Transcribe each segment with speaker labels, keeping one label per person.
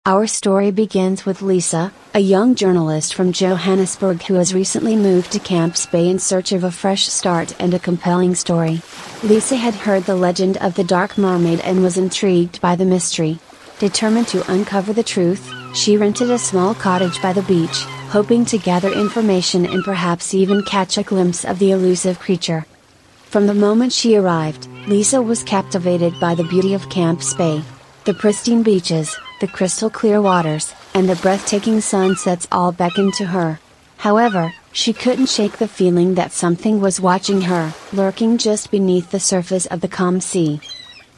Speaker 1: Our story begins with Lisa, a young journalist from Johannesburg who has recently moved to Camps Bay in search of a fresh start and a compelling story. Lisa had heard the legend of the Dark Mermaid and was intrigued by the mystery. Determined to uncover the truth, she rented a small cottage by the beach, hoping to gather information and perhaps even catch a glimpse of the elusive creature. From the moment she arrived, Lisa was captivated by the beauty of Camps Bay. The pristine beaches, the crystal clear waters, and the breathtaking sunsets all beckoned to her. However, she couldn't shake the feeling that something was watching her, lurking just beneath the surface of the calm sea.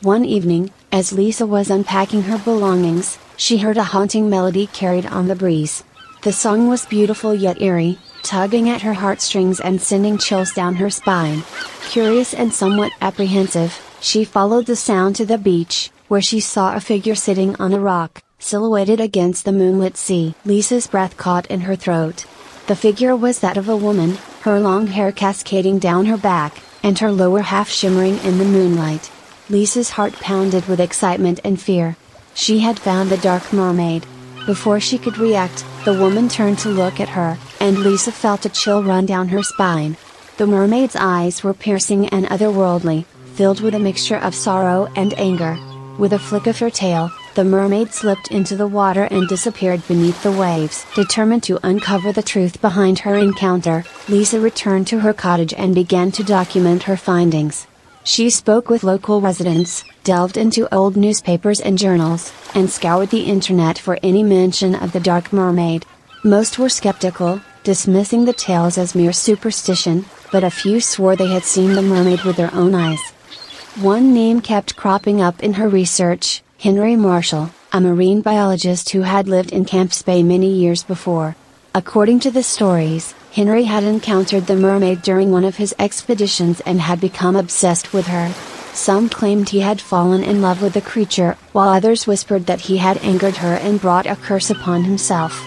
Speaker 1: One evening, as Lisa was unpacking her belongings, she heard a haunting melody carried on the breeze. The song was beautiful yet eerie, tugging at her heartstrings and sending chills down her spine. Curious and somewhat apprehensive, she followed the sound to the beach, where she saw a figure sitting on a rock, silhouetted against the moonlit sea. Lisa's breath caught in her throat. The figure was that of a woman, her long hair cascading down her back, and her lower half shimmering in the moonlight. Lisa's heart pounded with excitement and fear. She had found the Dark Mermaid. Before she could react, the woman turned to look at her, and Lisa felt a chill run down her spine. The mermaid's eyes were piercing and otherworldly, filled with a mixture of sorrow and anger. With a flick of her tail, the mermaid slipped into the water and disappeared beneath the waves. Determined to uncover the truth behind her encounter, Lisa returned to her cottage and began to document her findings. She spoke with local residents, delved into old newspapers and journals, and scoured the internet for any mention of the Dark Mermaid. Most were skeptical, dismissing the tales as mere superstition, but a few swore they had seen the mermaid with their own eyes. One name kept cropping up in her research: Henry Marshall, a marine biologist who had lived in Camps Bay many years before. According to the stories, Henry had encountered the mermaid during one of his expeditions and had become obsessed with her. Some claimed he had fallen in love with the creature, while others whispered that he had angered her and brought a curse upon himself.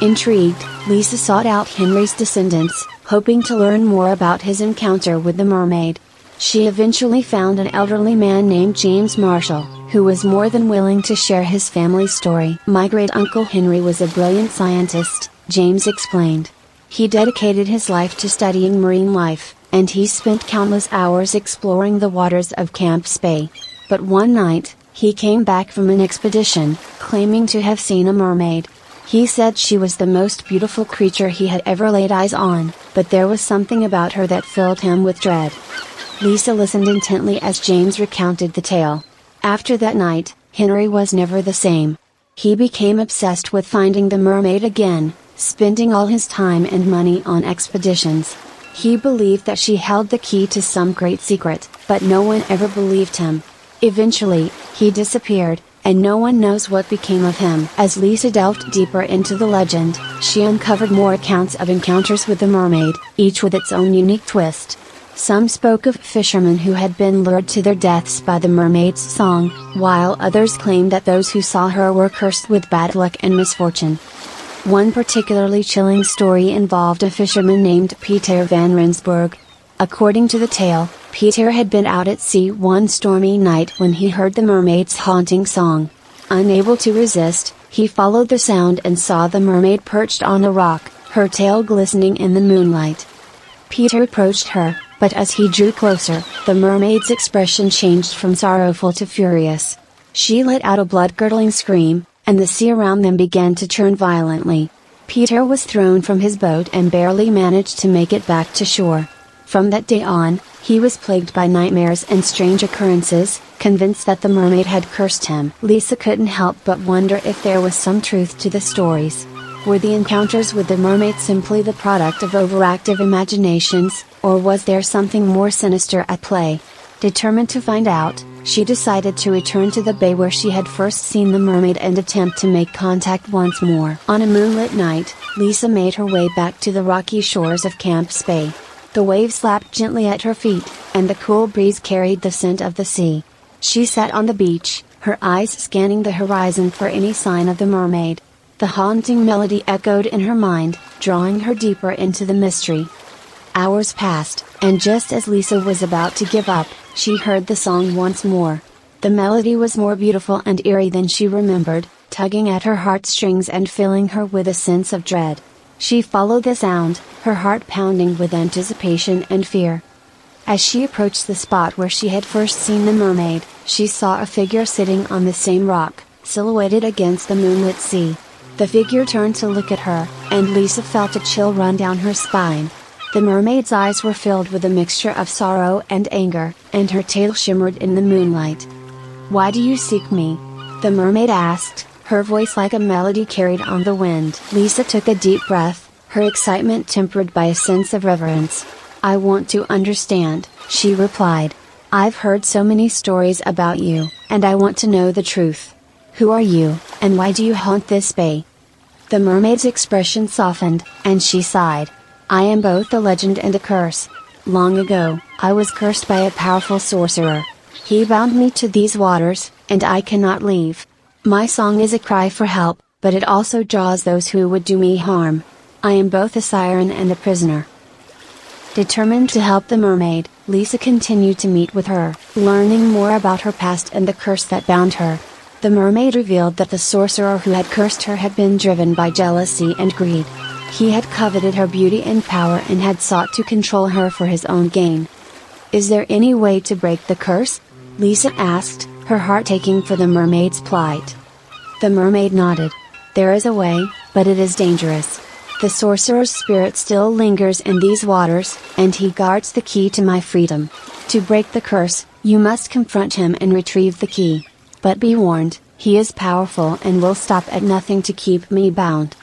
Speaker 1: Intrigued, Lisa sought out Henry's descendants, hoping to learn more about his encounter with the mermaid. She eventually found an elderly man named James Marshall, who was more than willing to share his family's story. "My great-uncle Henry was a brilliant scientist," James explained. "He dedicated his life to studying marine life, and he spent countless hours exploring the waters of Camps Bay. But one night, he came back from an expedition, claiming to have seen a mermaid. He said she was the most beautiful creature he had ever laid eyes on, but there was something about her that filled him with dread." Lisa listened intently as James recounted the tale. After that night, Henry was never the same. He became obsessed with finding the mermaid again, spending all his time and money on expeditions. He believed that she held the key to some great secret, but no one ever believed him. Eventually, he disappeared, and no one knows what became of him. As Lisa delved deeper into the legend, she uncovered more accounts of encounters with the mermaid, each with its own unique twist. Some spoke of fishermen who had been lured to their deaths by the mermaid's song, while others claimed that those who saw her were cursed with bad luck and misfortune. One particularly chilling story involved a fisherman named Peter van Rensburg. According to the tale, Peter had been out at sea one stormy night when he heard the mermaid's haunting song. Unable to resist, he followed the sound and saw the mermaid perched on a rock, her tail glistening in the moonlight. Peter approached her, but as he drew closer, the mermaid's expression changed from sorrowful to furious. She let out a blood-curdling scream, and the sea around them began to churn violently. Peter was thrown from his boat and barely managed to make it back to shore. From that day on, he was plagued by nightmares and strange occurrences, convinced that the mermaid had cursed him. Lisa couldn't help but wonder if there was some truth to the stories. Were the encounters with the mermaid simply the product of overactive imaginations, or was there something more sinister at play? Determined to find out, she decided to return to the bay where she had first seen the mermaid and attempt to make contact once more. On a moonlit night, Lisa made her way back to the rocky shores of Camps Bay. The waves lapped gently at her feet, and the cool breeze carried the scent of the sea. She sat on the beach, her eyes scanning the horizon for any sign of the mermaid. The haunting melody echoed in her mind, drawing her deeper into the mystery. Hours passed, and just as Lisa was about to give up, she heard the song once more. The melody was more beautiful and eerie than she remembered, tugging at her heartstrings and filling her with a sense of dread. She followed the sound, her heart pounding with anticipation and fear. As she approached the spot where she had first seen the mermaid, she saw a figure sitting on the same rock, silhouetted against the moonlit sea. The figure turned to look at her, and Lisa felt a chill run down her spine. The mermaid's eyes were filled with a mixture of sorrow and anger, and her tail shimmered in the moonlight. "Why do you seek me?" the mermaid asked, her voice like a melody carried on the wind. Lisa took a deep breath, her excitement tempered by a sense of reverence. "I want to understand," she replied. "I've heard so many stories about you, and I want to know the truth. Who are you, and why do you haunt this bay?" The mermaid's expression softened, and she sighed. "I am both a legend and a curse. Long ago, I was cursed by a powerful sorcerer. He bound me to these waters, and I cannot leave. My song is a cry for help, but it also draws those who would do me harm. I am both a siren and a prisoner." Determined to help the mermaid, Lisa continued to meet with her, learning more about her past and the curse that bound her. The mermaid revealed that the sorcerer who had cursed her had been driven by jealousy and greed. He had coveted her beauty and power and had sought to control her for his own gain. "Is there any way to break the curse?" Lisa asked, her heart aching for the mermaid's plight. The mermaid nodded. "There is a way, but it is dangerous. The sorcerer's spirit still lingers in these waters, and he guards the key to my freedom. To break the curse, you must confront him and retrieve the key. But be warned, he is powerful and will stop at nothing to keep me bound."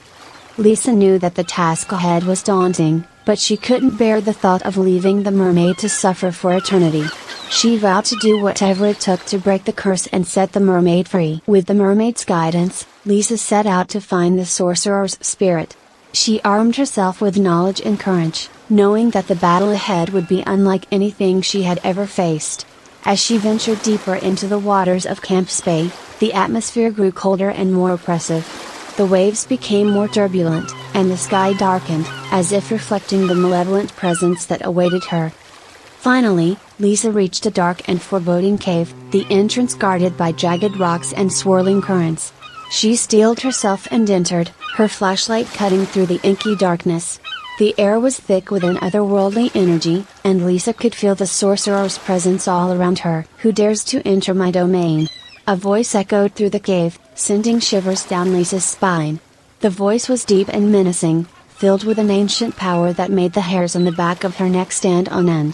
Speaker 1: Lisa knew that the task ahead was daunting, but she couldn't bear the thought of leaving the mermaid to suffer for eternity. She vowed to do whatever it took to break the curse and set the mermaid free. With the mermaid's guidance, Lisa set out to find the sorcerer's spirit. She armed herself with knowledge and courage, knowing that the battle ahead would be unlike anything she had ever faced. As she ventured deeper into the waters of Camp's Bay, the atmosphere grew colder and more oppressive. The waves became more turbulent, and the sky darkened, as if reflecting the malevolent presence that awaited her. Finally, Lisa reached a dark and foreboding cave, the entrance guarded by jagged rocks and swirling currents. She steeled herself and entered, her flashlight cutting through the inky darkness. The air was thick with an otherworldly energy, and Lisa could feel the sorcerer's presence all around her. "Who dares to enter my domain?" A voice echoed through the cave, sending shivers down Lisa's spine. The voice was deep and menacing, filled with an ancient power that made the hairs on the back of her neck stand on end.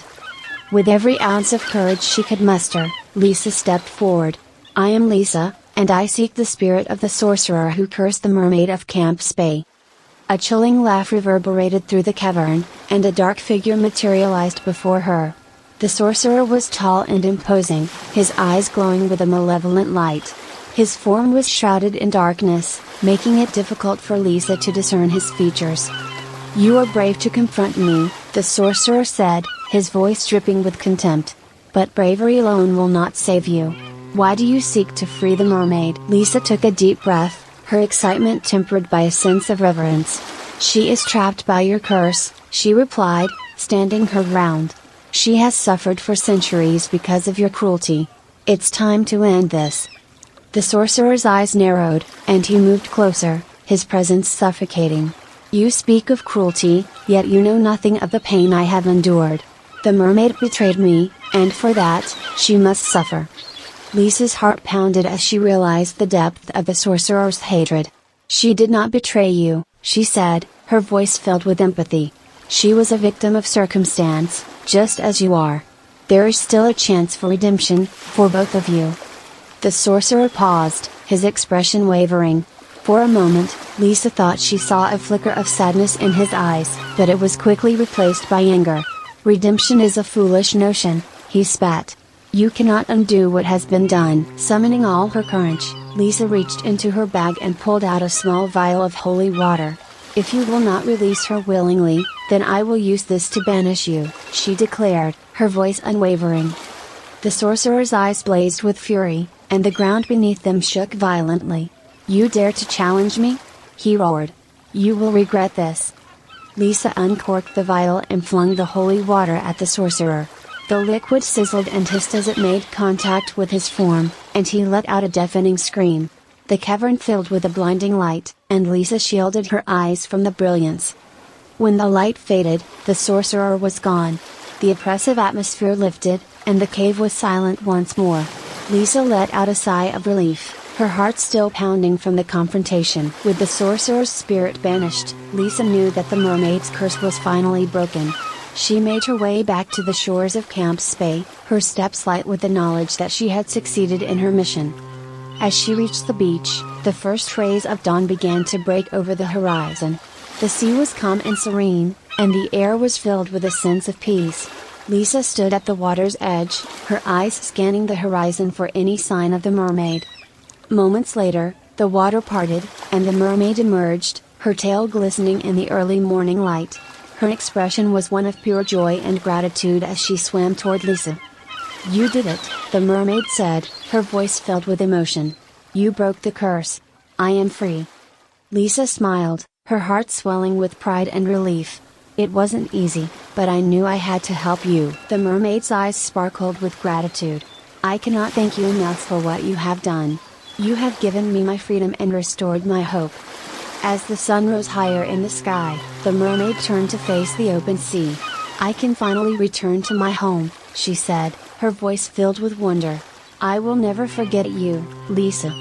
Speaker 1: With every ounce of courage she could muster, Lisa stepped forward. "I am Lisa, and I seek the spirit of the sorcerer who cursed the mermaid of Camp's Bay." A chilling laugh reverberated through the cavern, and a dark figure materialized before her. The sorcerer was tall and imposing, his eyes glowing with a malevolent light. His form was shrouded in darkness, making it difficult for Lisa to discern his features. "You are brave to confront me," the sorcerer said, his voice dripping with contempt. "But bravery alone will not save you. Why do you seek to free the mermaid?" Lisa took a deep breath, her excitement tempered by a sense of reverence. "She is trapped by your curse," she replied, standing her ground. "She has suffered for centuries because of your cruelty. It's time to end this." The sorcerer's eyes narrowed, and he moved closer, his presence suffocating. "You speak of cruelty, yet you know nothing of the pain I have endured. The mermaid betrayed me, and for that, she must suffer." Lisa's heart pounded as she realized the depth of the sorcerer's hatred. "She did not betray you," she said, her voice filled with empathy. "She was a victim of circumstance, just as you are. There is still a chance for redemption, for both of you." The sorcerer paused, his expression wavering. For a moment, Lisa thought she saw a flicker of sadness in his eyes, but it was quickly replaced by anger. "Redemption is a foolish notion," he spat. "You cannot undo what has been done." Summoning all her courage, Lisa reached into her bag and pulled out a small vial of holy water. "If you will not release her willingly, then I will use this to banish you," she declared, her voice unwavering. The sorcerer's eyes blazed with fury, and the ground beneath them shook violently. "You dare to challenge me?" he roared. "You will regret this." Lisa uncorked the vial and flung the holy water at the sorcerer. The liquid sizzled and hissed as it made contact with his form, and he let out a deafening scream. the cavern filled with a blinding light, and Lisa shielded her eyes from the brilliance. When the light faded, the sorcerer was gone. The oppressive atmosphere lifted, and the cave was silent once more. Lisa let out a sigh of relief, her heart still pounding from the confrontation. With the sorcerer's spirit banished, Lisa knew that the mermaid's curse was finally broken. She made her way back to the shores of Camps Bay, her steps light with the knowledge that she had succeeded in her mission. As she reached the beach, the first rays of dawn began to break over the horizon. The sea was calm and serene, and the air was filled with a sense of peace. Lisa stood at the water's edge, her eyes scanning the horizon for any sign of the mermaid. Moments later, the water parted, and the mermaid emerged, her tail glistening in the early morning light. Her expression was one of pure joy and gratitude as she swam toward Lisa. "You did it," the mermaid said, her voice filled with emotion. "You broke the curse. I am free." Lisa smiled, her heart swelling with pride and relief. "It wasn't easy, but I knew I had to help you." The mermaid's eyes sparkled with gratitude. "I cannot thank you enough for what you have done. You have given me my freedom and restored my hope." As the sun rose higher in the sky, the mermaid turned to face the open sea. "I can finally return to my home," she said, her voice filled with wonder. "I will never forget you, Lisa."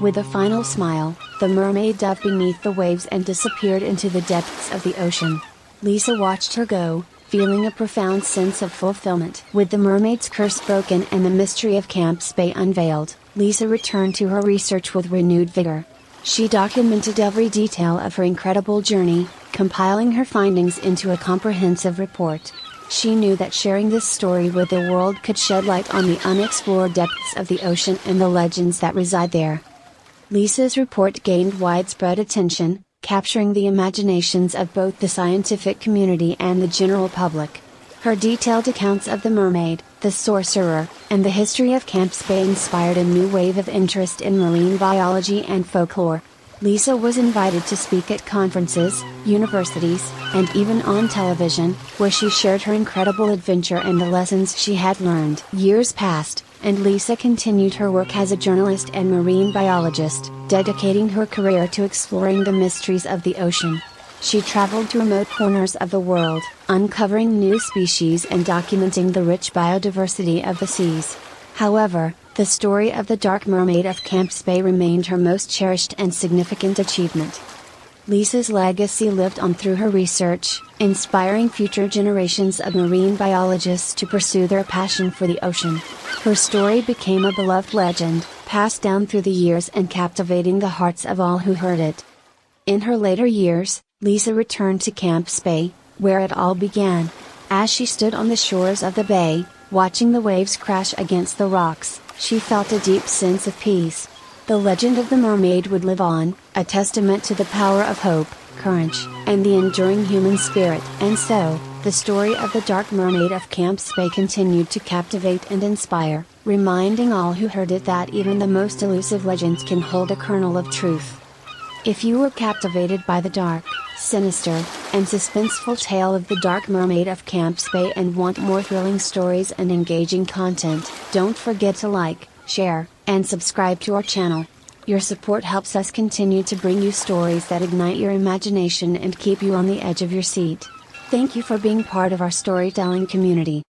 Speaker 1: With a final smile, the mermaid dove beneath the waves and disappeared into the depths of the ocean. Lisa watched her go, feeling a profound sense of fulfillment. With the mermaid's curse broken and the mystery of Camps Bay unveiled, Lisa returned to her research with renewed vigor. She documented every detail of her incredible journey, compiling her findings into a comprehensive report. She knew that sharing this story with the world could shed light on the unexplored depths of the ocean and the legends that reside there. Lisa's report gained widespread attention, capturing the imaginations of both the scientific community and the general public. Her detailed accounts of the mermaid, the sorcerer, and the history of Camps Bay inspired a new wave of interest in marine biology and folklore. Lisa was invited to speak at conferences, universities, and even on television, where she shared her incredible adventure and the lessons she had learned. Years passed, and Lisa continued her work as a journalist and marine biologist, dedicating her career to exploring the mysteries of the ocean. She traveled to remote corners of the world, uncovering new species and documenting the rich biodiversity of the seas. However, the story of the Dark Mermaid of Camps Bay remained her most cherished and significant achievement. Lisa's legacy lived on through her research, inspiring future generations of marine biologists to pursue their passion for the ocean. Her story became a beloved legend, passed down through the years and captivating the hearts of all who heard it. In her later years, Lisa returned to Camps Bay, where it all began. As she stood on the shores of the bay, watching the waves crash against the rocks, she felt a deep sense of peace. The legend of the mermaid would live on, a testament to the power of hope, courage, and the enduring human spirit. And so, the story of the Dark Mermaid of Camps Bay continued to captivate and inspire, reminding all who heard it that even the most elusive legends can hold a kernel of truth. If you were captivated by the dark, sinister, and suspenseful tale of the Dark Mermaid of Camps Bay and want more thrilling stories and engaging content, don't forget to like, share, and subscribe to our channel. Your support helps us continue to bring you stories that ignite your imagination and keep you on the edge of your seat. Thank you for being part of our storytelling community.